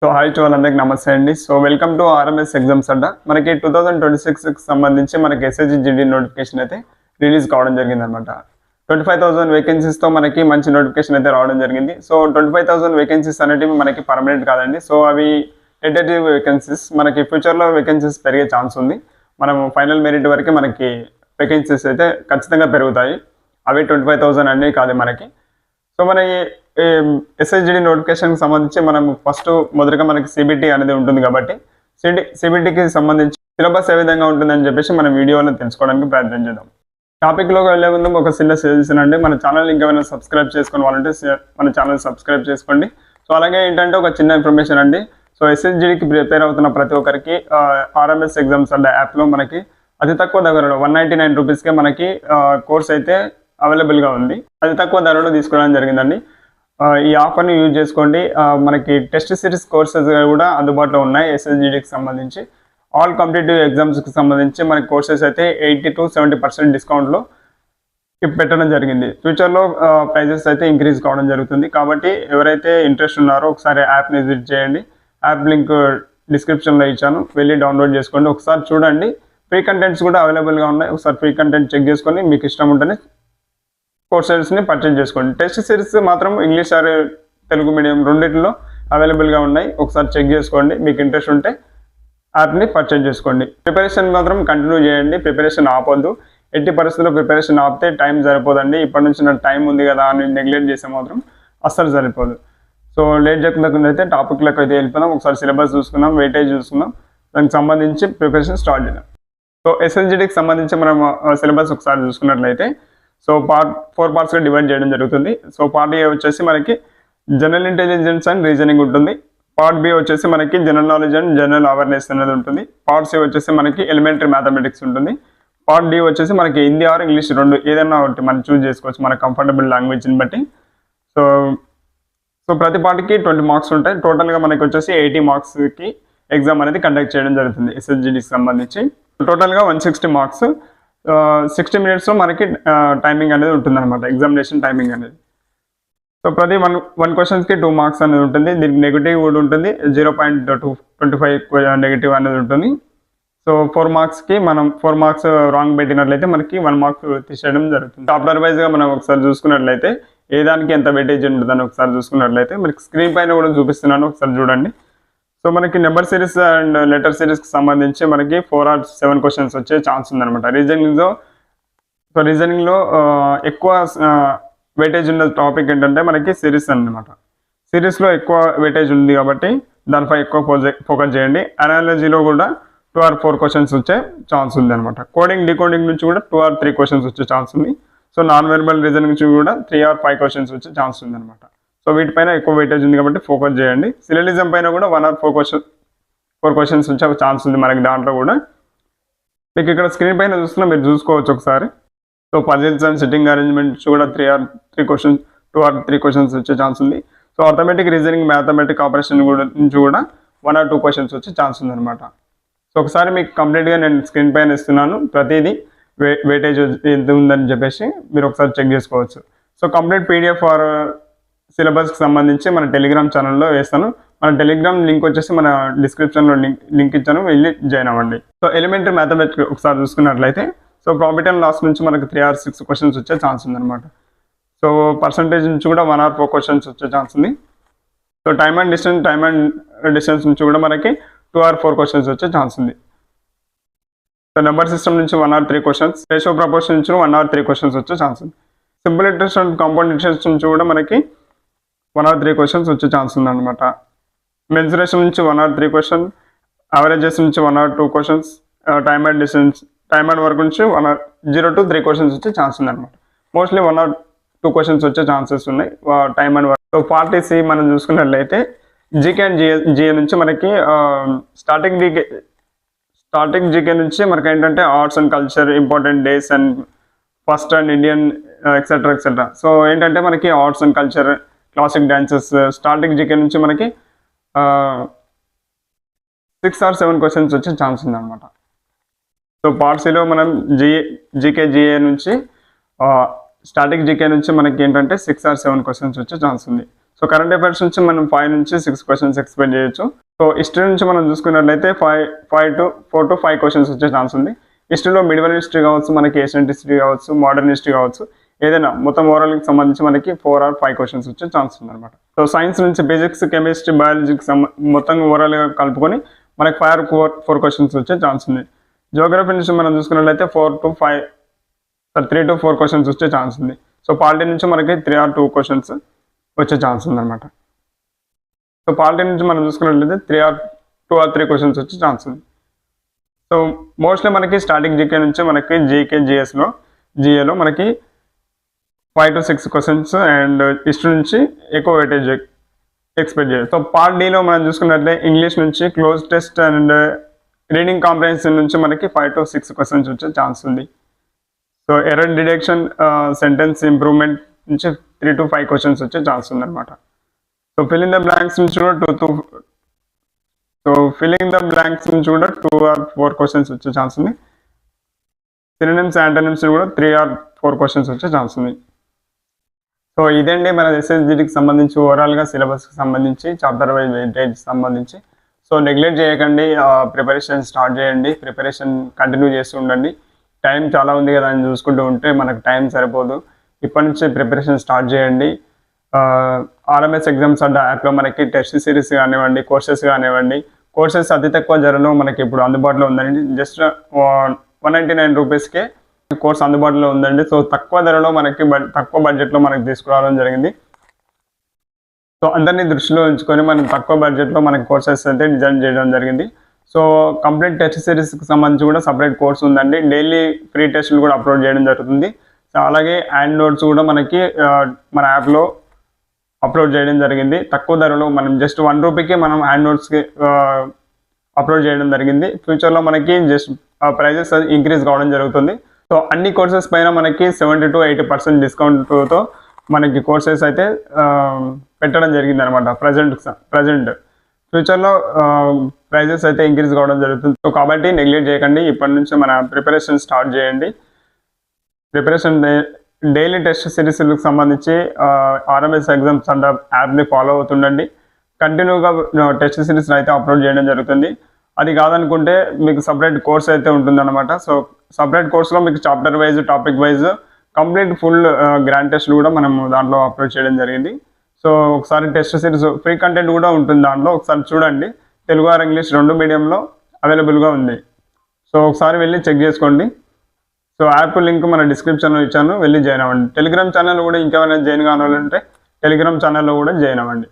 So hi to వాళ్ళందరికీ నమస్తే అండి. So welcome to RMS exams అడ్డా. మనకి 2026కి సంబంధించి మనకి ఎస్హెచ్జిడి నోటిఫికేషన్ అయితే రిలీజ్ కావడం జరిగిందనమాట. 25,000 వేకెన్సీస్తో మనకి మంచి నోటిఫికేషన్ అయితే రావడం జరిగింది. సో 25,000 వేకెన్సీస్ అనేటివి మనకి పర్మనెంట్ కాదండి. సో అవి టెంటేటివ్ వేకెన్సీస్. మనకి ఫ్యూచర్లో వేకెన్సీస్ పెరిగే ఛాన్స్ ఉంది. మనం ఫైనల్ మెరిట్ వరకు మనకి వేకెన్సీస్ అయితే ఖచ్చితంగా పెరుగుతాయి. అవి 25,000 అన్నీ కాదు మనకి. సో మన ఎస్హెచ్జిడి నోటిఫికేషన్కి సంబంధించి మనం మొదటగా మనకి సిబిటి అనేది ఉంటుంది కాబట్టి సిబిటికి సంబంధించి సిలబస్ ఏ విధంగా ఉంటుందని చెప్పేసి మనం వీడియోలో తెలుసుకోవడానికి ప్రయత్నం చేద్దాం. టాపిక్లోకి వెళ్ళే ముందు ఒక చిన్న సజెషన్ అండి, మన ఛానల్ ఇంకేమైనా సబ్స్క్రైబ్ చేసుకుని వాళ్ళంటే మన ఛానల్ సబ్స్క్రైబ్ చేసుకోండి. సో అలాగే ఏంటంటే ఒక చిన్న ఇన్ఫర్మేషన్ అండి. సో ఎస్హెచ్జిడికి ప్రిపేర్ అవుతున్న ప్రతి ఒక్కరికి ఆర్ఎంఎస్ ఎగ్జామ్స్ అడ్డా యాప్లో మనకి అతి తక్కువ ధరలో 199 రూపీస్కే మనకి కోర్స్ అయితే అవైలబుల్గా ఉంది. అతి తక్కువ ధరలో తీసుకోవడం జరిగిందండి. ఈ ఆఫర్ని యూజ్ చేసుకోండి. మనకి టెస్ట్ సిరీస్ కోర్సెస్ కూడా అందుబాటులో ఉన్నాయి. ఎస్హెచ్జిడికి సంబంధించి ఆల్ కాంపిటేటివ్ ఎగ్జామ్స్కి సంబంధించి మనకి కోర్సెస్ అయితే 80 to 70% డిస్కౌంట్లో పెట్టడం జరిగింది. ఫ్యూచర్లో ప్రైజెస్ అయితే ఇంక్రీజ్ కావడం జరుగుతుంది. కాబట్టి ఎవరైతే ఇంట్రెస్ట్ ఉన్నారో ఒకసారి యాప్ని విజిట్ చేయండి. యాప్ లింక్ డిస్క్రిప్షన్లో ఇచ్చాను, వెళ్ళి డౌన్లోడ్ చేసుకోండి. ఒకసారి చూడండి. ఫ్రీ కంటెంట్స్ కూడా అవైలబుల్గా ఉన్నాయి. ఒకసారి ఫ్రీ కంటెంట్ చెక్ చేసుకొని మీకు ఇష్టం ఉంటేనే కోర్సెస్ని పర్చేజ్ చేసుకోండి. టెస్ట్ సిరీస్ మాత్రం ఇంగ్లీష్ ఆర్ తెలుగు మీడియం రెండింటిలో అవైలబుల్గా ఉన్నాయి. ఒకసారి చెక్ చేసుకోండి. మీకు ఇంట్రెస్ట్ ఉంటే యాప్ని పర్చేజ్ చేసుకోండి. ప్రిపరేషన్ మాత్రం కంటిన్యూ చేయండి. ప్రిపరేషన్ ఆపొద్దు. ఎట్టి పరిస్థితుల్లో ప్రిపరేషన్ ఆపితే టైం సరిపోదండి. ఇప్పటి నుంచి నాకు టైం ఉంది కదా అని నెగ్లెక్ట్ చేస్తే మాత్రం అస్సలు సరిపోదు. సో లేట్ చేయకుండా అయితే టాపిక్లకు అయితే వెళ్ళిపోదాం. ఒకసారి సిలబస్ చూసుకుందాం, వెయిటేజ్ చూసుకుందాం, దానికి సంబంధించి ప్రిపరేషన్ స్టార్ట్ చేద్దాం. సో ఎస్హెచ్జిడికి సంబంధించి మనం సిలబస్ ఒకసారి చూసుకున్నట్లయితే సో 4 పార్ట్స్గా డివైడ్ చేయడం జరుగుతుంది. సో పార్ట్ ఏ వచ్చేసి మనకి జనరల్ ఇంటెలిజెన్స్ అండ్ రీజనింగ్ ఉంటుంది. పార్ట్ బి వచ్చేసి మనకి general knowledge and general awareness అనేది ఉంటుంది. పార్ట్ సి వచ్చేసి మనకి ఎలిమెంటరీ మ్యాథమెటిక్స్ ఉంటుంది. పార్ట్ డి వచ్చేసి మనకి హిందీ ఆర్ ఇంగ్లీష్ రెండు ఏదైనా ఒకటి మనం చూస్ చేసుకోవచ్చు మన కంఫర్టబుల్ లాంగ్వేజ్ని బట్టి. సో ప్రతి పార్ట్కి 20 మార్క్స్ ఉంటాయి. టోటల్గా మనకి వచ్చేసి 80 మార్క్స్కి ఎగ్జామ్ అనేది కండక్ట్ చేయడం జరుగుతుంది. ఎస్హెచ్జిడికి సంబంధించి టోటల్గా 160 మార్క్స్. 60 minutesలో మనకి టైమింగ్ అనేది ఉంటుంది అనమాట, ఎగ్జామినేషన్ టైమింగ్ అనేది. సో ప్రతి వన్ క్వశ్చన్స్కి 2 మార్క్స్ అనేది ఉంటుంది. దీనికి నెగిటివ్ కూడా ఉంటుంది. 0.25 నెగిటివ్ అనేది ఉంటుంది. సో 4 మార్క్స్కి మనం 4 మార్క్స్ రాంగ్ పెట్టినట్లయితే మనకి 1 మార్క్ తీసేయడం జరుగుతుంది. చాప్టర్ వైజ్గా మనం ఒకసారి చూసుకున్నట్లయితే ఏ దానికి ఎంత వెయిటేజ్ ఉంటుందని ఒకసారి చూసుకున్నట్లయితే మనకి స్క్రీన్ పైన కూడా చూపిస్తున్నాను, ఒకసారి చూడండి. సో మనకి నెంబర్ సిరీస్ అండ్ లెటర్ సిరీస్కి సంబంధించి మనకి 4 or 7 క్వశ్చన్స్ వచ్చే ఛాన్స్ ఉందన్నమాట. రీజనింగ్లో ఎక్కువ వెయిటేజ్ ఉన్న టాపిక్ ఏంటంటే మనకి సిరీస్ అన్నమాట. సిరీస్లో ఎక్కువ వెయిటేజ్ ఉంది కాబట్టి దానిపై ఎక్కువ ఫోకస్ చేయండి. అనాలజీలో కూడా 2 or 4 క్వశ్చన్స్ వచ్చే ఛాన్స్ ఉంది అనమాట. డీకోడింగ్ నుంచి కూడా 2 or 3 క్వశ్చన్స్ వచ్చే ఛాన్స్ ఉంది. సో నాన్ వెర్బల్ రీజనింగ్ నుంచి కూడా 3 or 5 క్వశ్చన్స్ వచ్చే ఛాన్స్ ఉంది అనమాట. సో వీటిపైన ఎక్కువ వెయిటేజ్ ఉంది కాబట్టి ఫోకస్ చేయండి. సిలలిజం పైన కూడా 1 or 4 క్వశ్చన్స్ వచ్చే ఛాన్స్ ఉంది మనకి. దాంట్లో కూడా మీకు ఇక్కడ స్క్రీన్ పైన చూస్తున్నా, మీరు చూసుకోవచ్చు ఒకసారి. So puzzles and sitting arrangements కూడా 2 or 3 క్వశ్చన్స్ వచ్చే ఛాన్స్ ఉంది. So arithmetic reasoning mathematic operation నుంచి కూడా 1 or 2 క్వశ్చన్స్ వచ్చే ఛాన్స్ ఉందన్నమాట. సో ఒకసారి మీకు కంప్లీట్గా నేను స్క్రీన్ పైన ఇస్తున్నాను, ప్రతిదీ వెయిటేజ్ ఎంత ఉందని చెప్పేసి మీరు ఒకసారి చెక్ చేసుకోవచ్చు. సో కంప్లీట్ పీడిఎఫ్ ఆర్ సిలబస్కి సంబంధించి మన టెలిగ్రామ్ ఛానల్లో వేస్తాను. మన టెలిగ్రామ్ లింక్ వచ్చేసి మన డిస్క్రిప్షన్లో లింక్ ఇచ్చాను, వెళ్ళి జాయిన్ అవ్వండి. సో ఎలిమెంటరీ మ్యాథమెటిక్స్ ఒకసారి చూసుకున్నట్లయితే సో ప్రాఫిట్ అండ్ లాస్ నుంచి మనకు 3 or 6 క్వశ్చన్స్ వచ్చే ఛాన్స్ ఉందన్నమాట. సో పర్సంటేజ్ నుంచి కూడా 1 or 4 క్వశ్చన్స్ వచ్చే ఛాన్స్ ఉంది. సో టైమ్ అండ్ డిస్టెన్స్ నుంచి కూడా మనకి 2 or 4 క్వశ్చన్స్ వచ్చే ఛాన్స్ ఉంది. సో నెంబర్ సిస్టమ్ నుంచి 1 or 3 క్వశ్చన్స్, రేషియో ప్రపోర్షన్ నుంచి 1 or 3 క్వశ్చన్స్ వచ్చే ఛాన్స్ ఉంది. Simple interest and compound interest నుంచి కూడా మనకి 1 or 3 క్వశ్చన్స్ వచ్చే ఛాన్స్ ఉందన్నమాట. మెన్సురేషన్ నుంచి 1 or 3 క్వశ్చన్, అవరేజెస్ నుంచి 1 or 2 questions, time and work నుంచి 0 to 3 క్వశ్చన్స్ వచ్చే ఛాన్స్ ఉందన్నమాట. మోస్ట్లీ 1 or 2 క్వశ్చన్స్ వచ్చే ఛాన్సెస్ ఉన్నాయి time and work. So part C మనం చూసుకున్నట్లయితే జీకే అండ్ జిఏ నుంచి మనకి స్టార్టింగ్ జీకే నుంచి మనకి ఏంటంటే arts and culture, important days and first and Indian etcetera. So ఏంటంటే మనకి arts and culture, classic dances, starting GK నుంచి మనకి 6 or 7 క్వశ్చన్స్ వచ్చే ఛాన్స్ ఉందన్నమాట. సో పార్ట్ సిలో మనం జీకే నుంచి స్టాటిక్ జీకే నుంచి మనకి ఏంటంటే 6 or 7 క్వశ్చన్స్ వచ్చే ఛాన్స్ ఉంది. సో కరెంట్ అఫైర్స్ నుంచి మనం 5 నుంచి 6 క్వశ్చన్స్ ఎక్స్పెక్ట్ చేయొచ్చు. సో హిస్టరీ నుంచి మనం చూసుకున్నట్లయితే 4 to 5 క్వశ్చన్స్ వచ్చే ఛాన్స్ ఉంది. హిస్టరీలో మిడివల్ హిస్టరీ కావచ్చు, మనకి ఏషియంట్ హిస్టరీ కావచ్చు, మోడర్న్ హిస్టరీ కావచ్చు, ఏదైనా మొత్తం ఓవరాల్కి సంబంధించి మనకి 4 or 5 క్వశ్చన్స్ వచ్చే ఛాన్స్ ఉందన్నమాట. సో సైన్స్ నుంచి ఫిజిక్స్, కెమిస్ట్రీ, బయాలజీకి మొత్తం ఓవరాల్గా కలుపుకొని మనకి 4 క్వశ్చన్స్ వచ్చే ఛాన్స్ ఉంది. జియోగ్రఫీ నుంచి మనం చూసుకున్నట్లయితే 3 to 4 క్వశ్చన్స్ వచ్చే ఛాన్స్ ఉంది. సో పాలిటీ నుంచి మనకి 3 or 2 క్వశ్చన్స్ వచ్చే ఛాన్స్ ఉందన్నమాట. సో పాలిటీ నుంచి మనం చూసుకున్నట్లయితే 2 or 3 క్వశ్చన్స్ వచ్చే ఛాన్స్ ఉంది. సో మోస్ట్లీ మనకి స్టాటిక్ జీకే నుంచి మనకి జీకే జిఏలో మనకి 5 to 6 క్వశ్చన్స్ అండ్ హిస్టరీ నుంచి ఎక్కువ వెయిటేజ్ ఎక్స్పెక్ట్ చేయాలి. సో పార్ట్ డీలో మనం చూసుకున్నట్లయితే ఇంగ్లీష్ నుంచి cloze test and reading comprehension నుంచి మనకి 5 to 6 క్వశ్చన్స్ వచ్చే ఛాన్స్ ఉంది. So error deduction, sentence improvement నుంచి 3 to 5 క్వశ్చన్స్ వచ్చే ఛాన్స్ ఉందన్నమాట. So fill in the blanks నుంచి కూడా 2 or 4 క్వశ్చన్స్ వచ్చే ఛాన్స్ ఉంది. సినోనిమ్స్, యాంటోనిమ్స్ కూడా 3 or 4 క్వశ్చన్స్ వచ్చే ఛాన్స్ ఉంది. సో ఇదండి మన ఎస్ఎస్జిడికి సంబంధించి ఓవరాల్గా సిలబస్కి సంబంధించి చాప్టర్ వైజ్ వెయిటేజ్ సంబంధించి. సో నెగ్లెక్ట్ చేయకండి, ప్రిపరేషన్ స్టార్ట్ చేయండి, ప్రిపరేషన్ కంటిన్యూ చేస్తూ ఉండండి. టైం చాలా ఉంది కదా అని చూసుకుంటూ ఉంటే మనకు టైం సరిపోదు. ఇప్పటి నుంచి ప్రిపరేషన్ స్టార్ట్ చేయండి. ఆర్ఎంఎస్ ఎగ్జామ్స్ అడ్డా యాప్లో మనకి టెస్ట్ సిరీస్ కానివ్వండి, కోర్సెస్ కానివ్వండి, కోర్సెస్ అతి తక్కువ ధరలో మనకి ఇప్పుడు అందుబాటులో ఉందండి. జస్ట్ 199 రూపీస్కే కోర్స్ అందుబాటులో ఉందండి. సో తక్కువ ధరలో మనకి తక్కువ బడ్జెట్లో మనకి తీసుకురావడం జరిగింది. సో అందరినీ దృష్టిలో ఉంచుకొని మనం తక్కువ బడ్జెట్లో మనకి కోర్సెస్ అయితే డిజైన్ చేయడం జరిగింది. సో కంప్లీట్ టెస్ట్ సిరీస్కి సంబంధించి కూడా సపరేట్ కోర్స్ ఉందండి. డైలీ ఫ్రీ టెస్టులు కూడా అప్లోడ్ చేయడం జరుగుతుంది. సో అలాగే హ్యాండ్ నోట్స్ కూడా మనకి మన యాప్లో అప్లోడ్ చేయడం జరిగింది. తక్కువ ధరలో మనం జస్ట్ 1 రూపీకే మనం హ్యాండ్ నోట్స్కి అప్లోడ్ చేయడం జరిగింది. ఫ్యూచర్లో మనకి జస్ట్ ప్రైజెస్ ఇంక్రీజ్ కావడం జరుగుతుంది. సో అన్ని కోర్సెస్ పైన మనకి 70 to 80% డిస్కౌంట్తో మనకి కోర్సెస్ అయితే పెట్టడం జరిగింది అనమాట. ప్రజెంట్ ఫ్యూచర్లో ప్రైజెస్ అయితే ఇంక్రీజ్ కావడం జరుగుతుంది. సో కాబట్టి నెగ్లెక్ట్ చేయకండి, ఇప్పటి నుంచి మన ప్రిపరేషన్ స్టార్ట్ చేయండి. ప్రిపరేషన్ డైలీ టెస్ట్ సిరీస్లకు సంబంధించి ఆర్ఎంఎస్ ఎగ్జామ్స్ అండ్ యాప్ని ఫాలో అవుతుండండి. కంటిన్యూగా టెస్ట్ సిరీస్ అయితే అప్లోడ్ చేయడం జరుగుతుంది. అది కాదనుకుంటే మీకు సపరేట్ కోర్స్ అయితే ఉంటుందన్నమాట. సో సపరేట్ కోర్స్లో మీకు chapter wise, topic wise complete full grand టెస్ట్లు కూడా మనం దాంట్లో అప్లోడ్ చేయడం జరిగింది. సో ఒకసారి టెస్ట్ సిరీస్ ఫ్రీ కంటెంట్ కూడా ఉంటుంది దాంట్లో, ఒకసారి చూడండి. తెలుగు ఆర్ ఇంగ్లీష్ 2 మీడియంలో అవైలబుల్గా ఉంది. సో ఒకసారి వెళ్ళి చెక్ చేసుకోండి. సో యాప్ లింక్ మన డిస్క్రిప్షన్లో ఇచ్చాను, వెళ్ళి జాయిన్ అవ్వండి. టెలిగ్రామ్ ఛానల్ కూడా ఇంకేమైనా జాయిన్ కావాలంటే టెలిగ్రామ్ ఛానల్లో కూడా జాయిన్ అవ్వండి.